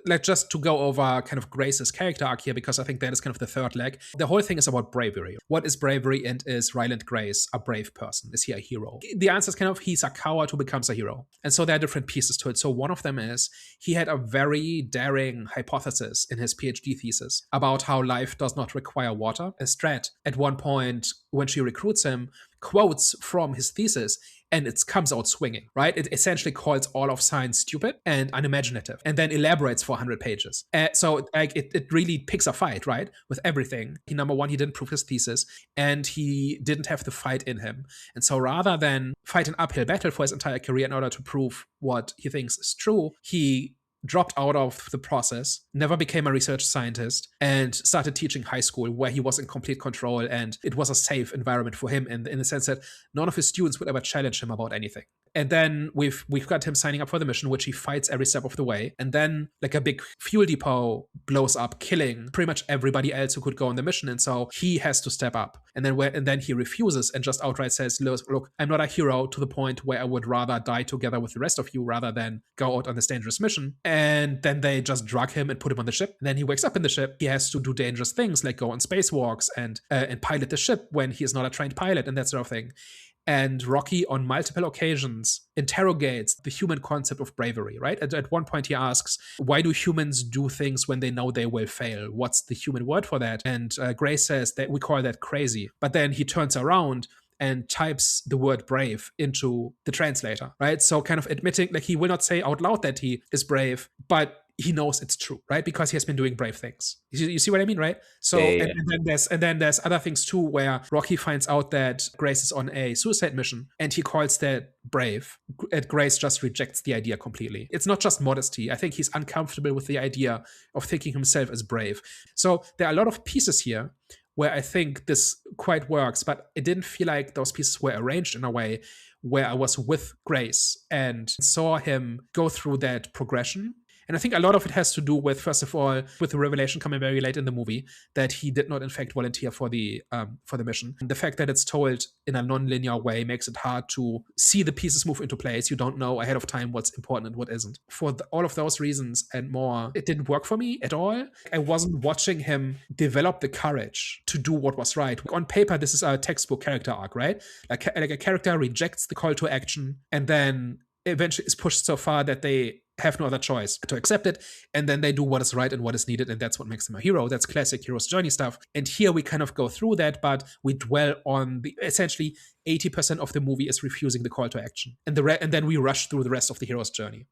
like just to go over kind of Grace's character arc here, because I think that is kind of the third leg. The whole thing is about bravery. What is bravery, and is Ryland Grace a brave person? Is he a hero? The answer is kind of he's a coward who becomes a hero. And so there are different pieces to it. So one of them is he had a very daring hypothesis in his PhD thesis about how life does not require water. Strat, at one point, when she recruits him, quotes from his thesis, and it comes out swinging, right? It essentially calls all of science stupid and unimaginative, and then elaborates for 100 pages. So like it really picks a fight, right, with everything. Number one, he didn't prove his thesis, and he didn't have the fight in him. And so rather than fight an uphill battle for his entire career in order to prove what he thinks is true, he dropped out of the process, never became a research scientist, and started teaching high school, where he was in complete control, and it was a safe environment for him in the sense that none of his students would ever challenge him about anything. And then we've got him signing up for the mission, which he fights every step of the way. And then like a big fuel depot blows up, killing pretty much everybody else who could go on the mission. And so he has to step up. And then he refuses and just outright says, look, I'm not a hero to the point where I would rather die together with the rest of you rather than go out on this dangerous mission. And then they just drug him and put him on the ship. And then he wakes up in the ship. He has to do dangerous things like go on spacewalks and pilot the ship when he is not a trained pilot and that sort of thing. And Rocky, on multiple occasions, interrogates the human concept of bravery, right? At one point, he asks, why do humans do things when they know they will fail? What's the human word for that? And Grace says that we call that crazy. But then he turns around and types the word brave into the translator, right? So kind of admitting, like, he will not say out loud that he is brave, but he knows it's true, right? Because he has been doing brave things. You see what I mean, right? So, Yeah, yeah. and then there's other things too, where Rocky finds out that Grace is on a suicide mission, and he calls that brave. And Grace just rejects the idea completely. It's not just modesty. I think he's uncomfortable with the idea of thinking himself as brave. So there are a lot of pieces here where I think this quite works, but it didn't feel like those pieces were arranged in a way where I was with Grace and saw him go through that progression. And I think a lot of it has to do with, first of all, with the revelation coming very late in the movie that he did not, in fact, volunteer for the mission. And the fact that it's told in a non-linear way makes it hard to see the pieces move into place. You don't know ahead of time what's important and what isn't. For all of those reasons and more, it didn't work for me at all. I wasn't watching him develop the courage to do what was right. On paper, this is a textbook character arc, right? Like a character rejects the call to action and then eventually is pushed so far that they have no other choice to accept it, and then they do what is right and what is needed, and that's what makes them a hero. That's classic hero's journey stuff. And here we kind of go through that, but we dwell on the essentially 80% of the movie is refusing the call to action, and then we rush through the rest of the hero's journey.